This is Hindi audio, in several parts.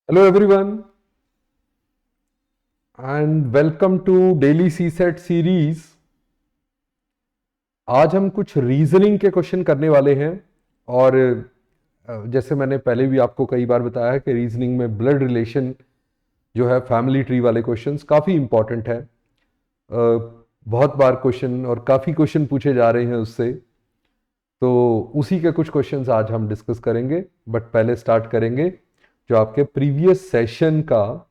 Hello everyone and welcome to Daily CSET series. आज हम कुछ रीजनिंग के क्वेश्चन करने वाले हैं और जैसे मैंने पहले भी आपको कई बार बताया है कि रीजनिंग में ब्लड रिलेशन जो है फैमिली ट्री वाले क्वेश्चंस काफ़ी इंपॉर्टेंट है। बहुत बार क्वेश्चन और काफ़ी क्वेश्चन पूछे जा रहे हैं उससे, तो उसी के कुछ क्वेश्चंस आज हम डिस्कस करेंगे। बट पहले स्टार्ट करेंगे जो आपके प्रीवियस सेशन का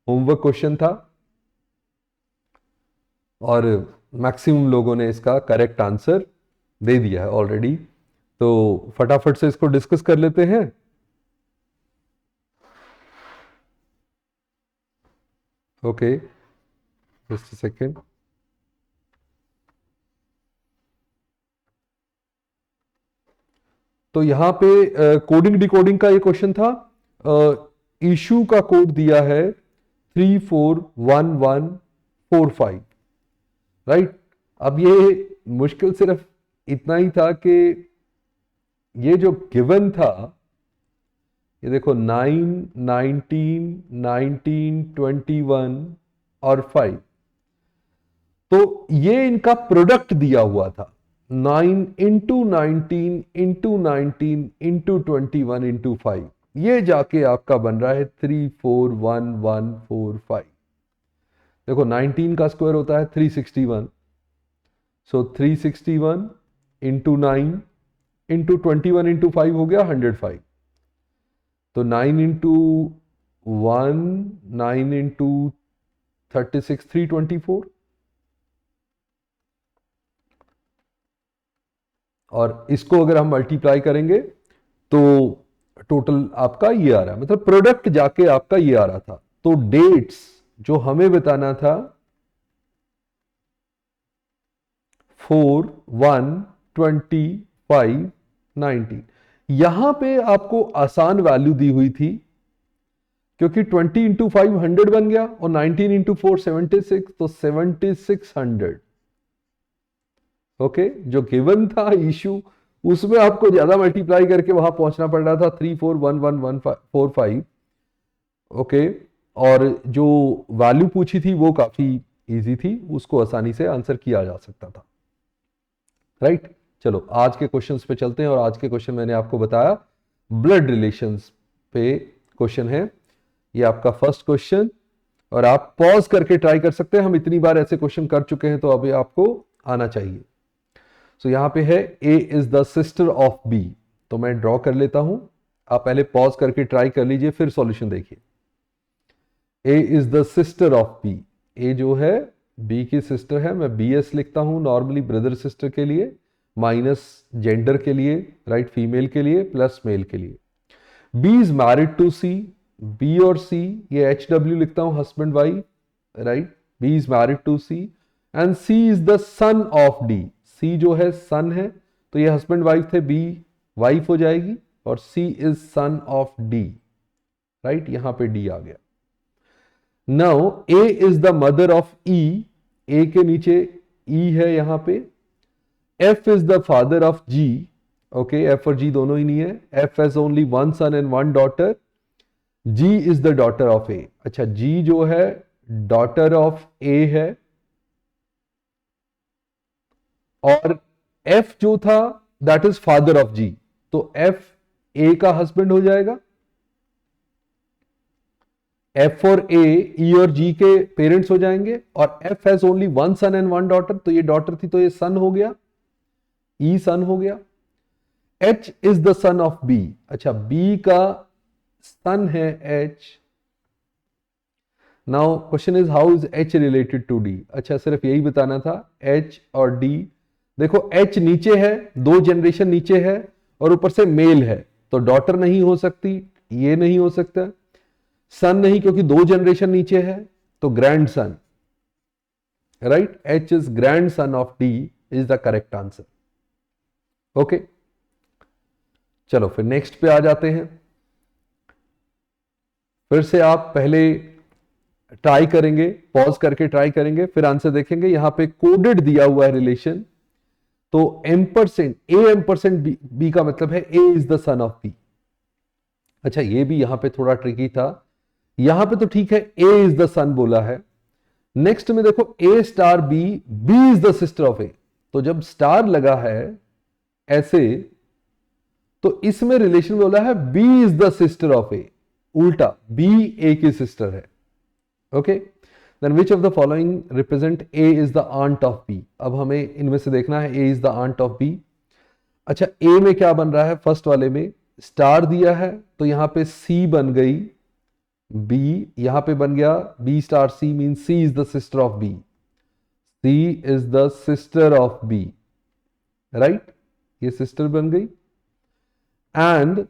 होमवर्क क्वेश्चन था और मैक्सिमम लोगों ने इसका करेक्ट आंसर दे दिया है ऑलरेडी। तो फटाफट से इसको डिस्कस कर लेते हैं। Okay, just a second. तो यहाँ पे कोडिंग डिकोडिंग का ये क्वेश्चन था। इशू का कोड दिया है 341145, राइट। अब ये मुश्किल सिर्फ इतना ही था कि ये जो गिवन था, ये देखो 9, 19, 19, 21 और 5, तो ये इनका प्रोडक्ट दिया हुआ था 9 इंटू 19 इंटू 19 इंटू 21 इंटू 5। ये जाके आपका बन रहा है 341145। देखो 19 का स्क्वायर होता है 361, सो 361 इंटू 9 इंटू 21 इंटू 5 हो गया 105। तो 9 इंटू 1, 9 इंटू 36, 324, और इसको अगर हम मल्टीप्लाई करेंगे तो टोटल आपका ये आ रहा है, मतलब प्रोडक्ट जाके आपका ये आ रहा था। तो डेट्स जो हमें बताना था 4, 1, 20, 5, 19, यहां पे आपको आसान वैल्यू दी हुई थी क्योंकि 20 इंटू 5 100 बन गया और 19 इंटू 4 76, तो 7600। ओके, जो गिवन था इशू उसमें आपको ज्यादा मल्टीप्लाई करके वहां पहुंचना पड़ रहा था 341145। ओके, और जो वैल्यू पूछी थी वो काफी इजी थी, उसको आसानी से आंसर किया जा सकता था, राइट। चलो आज के क्वेश्चंस पे चलते हैं और आज के क्वेश्चन मैंने आपको बताया ब्लड रिलेशंस पे क्वेश्चन है। ये आपका फर्स्ट क्वेश्चन, और आप पॉज करके ट्राई कर सकते हैं। हम इतनी बार ऐसे क्वेश्चन कर चुके हैं तो अभी आपको आना चाहिए। सो यहां पे है a is the sister of b, तो मैं ड्रॉ कर लेता हूं, आप पहले पॉज करके ट्राई कर लीजिए फिर सॉल्यूशन देखिए। A is the sister of b, a जो है बी की सिस्टर है। मैं बी एस लिखता हूं नॉर्मली ब्रदर सिस्टर के लिए, माइनस जेंडर के लिए, राइट, फीमेल के लिए प्लस मेल के लिए। B is married to c, b और सी ये एच डब्ल्यू लिखता हूं, husband wife, right. B is married to c and c is the son of d, c जो है सन है, तो ये हस्बैंड वाइफ थे, बी वाइफ हो जाएगी और c is son of d, right. यहां पे डी आ गया। Now a is the mother of e, a के नीचे ई है यहां पे। F is the father of g, okay, f और जी दोनों ही नहीं है। F has only one son and one daughter. G is the daughter of a, अच्छा जी जो है डॉटर ऑफ ए है, और एफ जो था दैट इज फादर ऑफ जी, तो एफ ए का हस्बैंड हो जाएगा। एफ और ए, ई और जी के पेरेंट्स हो जाएंगे, और f has only one son and one daughter, तो ये डॉटर थी तो ये सन हो गया, ई सन हो गया। H is the son of b, अच्छा बी का सन है h. Now question is how is h related to d, अच्छा सिर्फ यही बताना था, एच और डी। देखो एच नीचे है, दो जनरेशन नीचे है और ऊपर से मेल है, तो डॉटर नहीं हो सकती, ये नहीं हो सकता। सन नहीं क्योंकि दो जनरेशन नीचे है, तो grand son, right. H is grand son of D is the correct answer. Okay, चलो फिर नेक्स्ट पे आ जाते हैं। फिर से आप पहले ट्राई करेंगे, पॉज करके ट्राई करेंगे, फिर आंसर देखेंगे। यहां पे कोडेड दिया हुआ है रिलेशन, तो एम्परसेंट ए एम्परसेंट बी का मतलब है a is the son of b. अच्छा ये भी यहां पे थोड़ा ट्रिकी था, यहां पे तो ठीक है, ए इज द सन बोला है। नेक्स्ट में देखो a star b, b is the sister of a. तो जब स्टार लगा है ऐसे, तो इसमें रिलेशन बोला है b is the sister of a, उल्टा बी ए की सिस्टर है। Okay, then which of the following represent a is the aunt of b. अब हमें इनमें से देखना है a is the aunt of b. अच्छा, ए में क्या बन रहा है, फर्स्ट वाले में स्टार दिया है तो यहां पे सी बन गई, बी यहां पे बन गया b star c, mean c is the sister of b, c is the sister of b, right, ये सिस्टर बन गई। And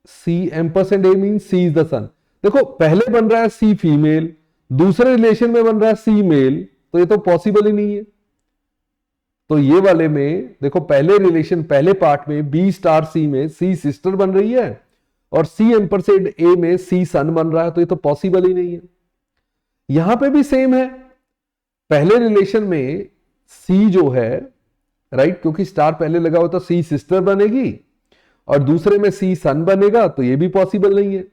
c ampersand a mean c is the son. देखो पहले बन रहा है सी फीमेल, दूसरे रिलेशन में बन रहा है सी मेल, तो ये तो पॉसिबल ही नहीं है। तो ये वाले में देखो पहले रिलेशन, पहले पार्ट में बी स्टार सी में सी सिस्टर बन रही है और सी एम्परसेंड ए में सी सन बन रहा है, तो ये तो पॉसिबल ही नहीं है। यहां पे भी सेम है, पहले रिलेशन में सी जो है, राइट, क्योंकि स्टार पहले लगा हुआ तो सी सिस्टर बनेगी और दूसरे में सी सन बनेगा, तो ये भी पॉसिबल नहीं है।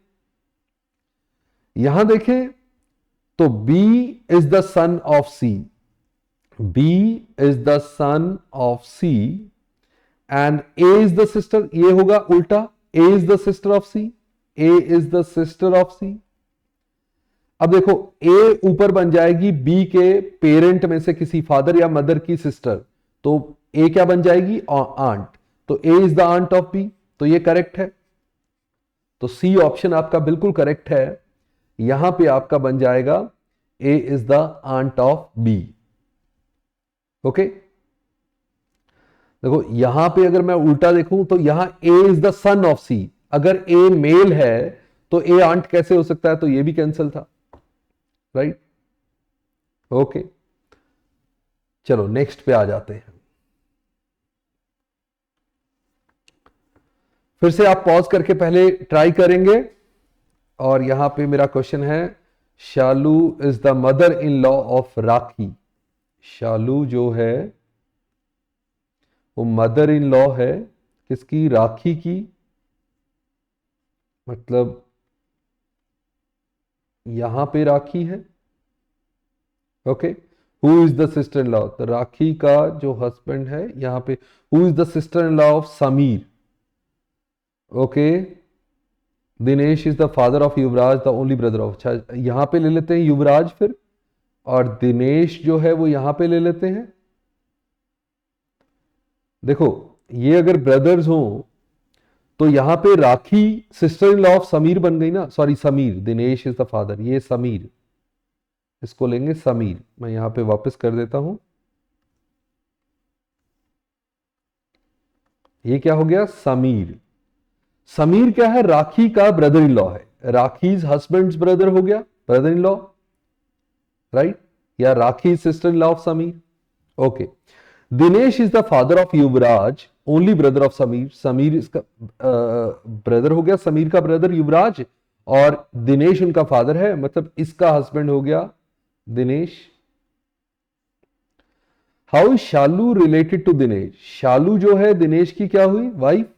यहां देखें तो B is the son of C, B is the son of C and A is the sister, ये होगा उल्टा, A is the sister of C, A is the sister of C। अब देखो A ऊपर बन जाएगी B के पेरेंट में से किसी फादर या मदर की सिस्टर, तो A क्या बन जाएगी, आंट, तो A is the aunt of B, तो ये करेक्ट है। तो C ऑप्शन आपका बिल्कुल करेक्ट है। यहां पे आपका बन जाएगा A is the aunt of B। Okay, देखो यहां पे अगर मैं उल्टा देखूं तो यहां A is the son of C, अगर A मेल है तो A आंट कैसे हो सकता है, तो ये भी कैंसिल था, राइट। ओके, चलो नेक्स्ट पे आ जाते हैं। फिर से आप पॉज करके पहले ट्राई करेंगे। और यहां पे मेरा क्वेश्चन है, Shalu is the mother in law of Rakhi. Shalu जो है वो मदर इन लॉ है किसकी, राखी की, मतलब यहां पे राखी है। Okay, who is the sister in law, तो राखी का जो हस्बैंड है यहां पे, who is the sister in law of Sameer. Okay, Dinesh is the father of Yuvraj the only brother of. अच्छा, यहां पे ले लेते हैं युवराज फिर, और दिनेश जो है वो यहां पे ले लेते हैं। देखो ये अगर ब्रदर्स हो तो यहां पे Rakhi sister in law of Sameer बन गई ना, sorry Sameer, Dinesh is the father, ये समीर, इसको लेंगे समीर। मैं यहां पे वापस कर देता हूं, ये क्या हो गया, समीर। समीर क्या है, राखी का ब्रदर इन लॉ है, राखीज हस्बैंड्स ब्रदर हो गया, ब्रदर इन लॉ, राइट, या Rakhi sister in law of Sameer. Okay, Dinesh is the father of Yuvraj, only brother of Sameer, Sameer इसका ब्रदर हो गया, समीर का ब्रदर युवराज, और दिनेश उनका फादर है, मतलब इसका हस्बैंड हो गया Dinesh. How is Shalu related to Dinesh, Shalu जो है दिनेश की क्या हुई, वाइफ,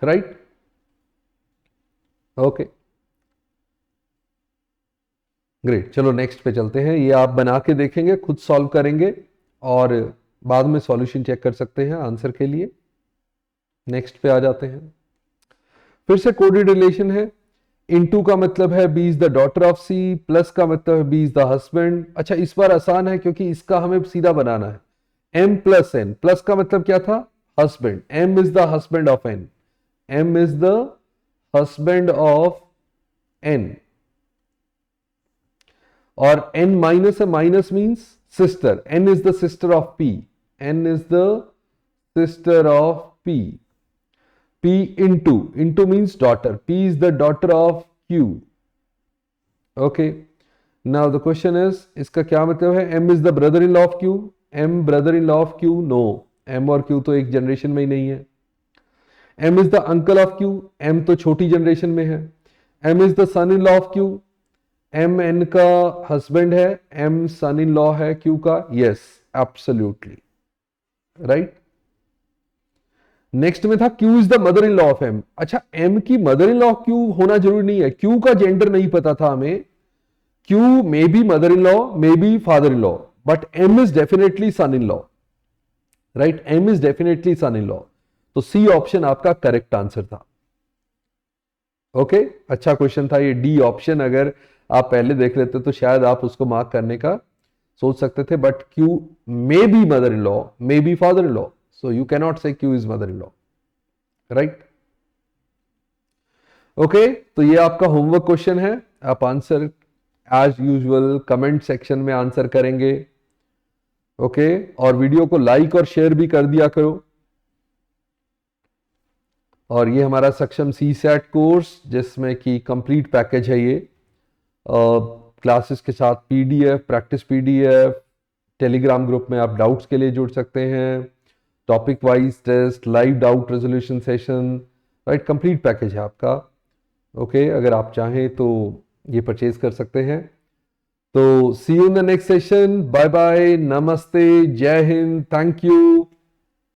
राइट। ओके, ग्रेट, चलो नेक्स्ट पे चलते हैं। ये आप बना के देखेंगे, खुद सॉल्व करेंगे और बाद में सॉल्यूशन चेक कर सकते हैं आंसर के लिए। नेक्स्ट पे आ जाते हैं। फिर से कोडेड रिलेशन है, इनटू का मतलब है b is the daughter of c, plus का मतलब है बी इज द हस्बैंड। अच्छा, इस बार आसान है क्योंकि इसका हमें सीधा बनाना है, एम प्लस एन, प्लस का मतलब क्या था, husband, m is the husband of n, m is the husband of n, और n माइनस है, minus means sister, n is the sister of p, n is the sister of p, p into means daughter, p is the daughter of q. Okay, now the question is इसका क्या मतलब है, m is the brother in law of q, m brother in law of q, no, m और q तो एक जनरेशन में ही नहीं है। m is the uncle of q, m तो छोटी जनरेशन में है। m is the son in law of q, m n का हस्बैंड है, m सन इन लॉ है q का, यस एब्सोल्युटली राइट। नेक्स्ट में था q is the mother in law of m. अच्छा, एम की मदर इन लॉ क्यू होना जरूरी नहीं है, क्यू का जेंडर नहीं पता था हमें। Q may be mother in law, may be father in law, but m is definitely son in law, right? M is definitely son in law. तो सी ऑप्शन आपका करेक्ट आंसर था। ओके, अच्छा क्वेश्चन था ये। डी ऑप्शन अगर आप पहले देख लेते तो शायद आप उसको मार्क करने का सोच सकते थे, but Q may be mother in law, may be father in law, so you can not say Q is mother in law, right? Okay, तो ये आपका होमवर्क क्वेश्चन है। आप answer as usual comment section में आंसर करेंगे। ओके, और वीडियो को लाइक और शेयर भी कर दिया करो। और ये हमारा सक्षम सी सेट कोर्स, जिसमें कि कंप्लीट पैकेज है ये, क्लासेस के साथ PDF, practice PDF, Telegram group में आप डाउट्स के लिए जुड़ सकते हैं, topic wise test, live doubt resolution session, right? Complete package है आपका। ओके, अगर आप चाहें तो ये परचेज कर सकते हैं। तो see you in the next session. Bye bye, नमस्ते, जय हिंद, थैंक यू।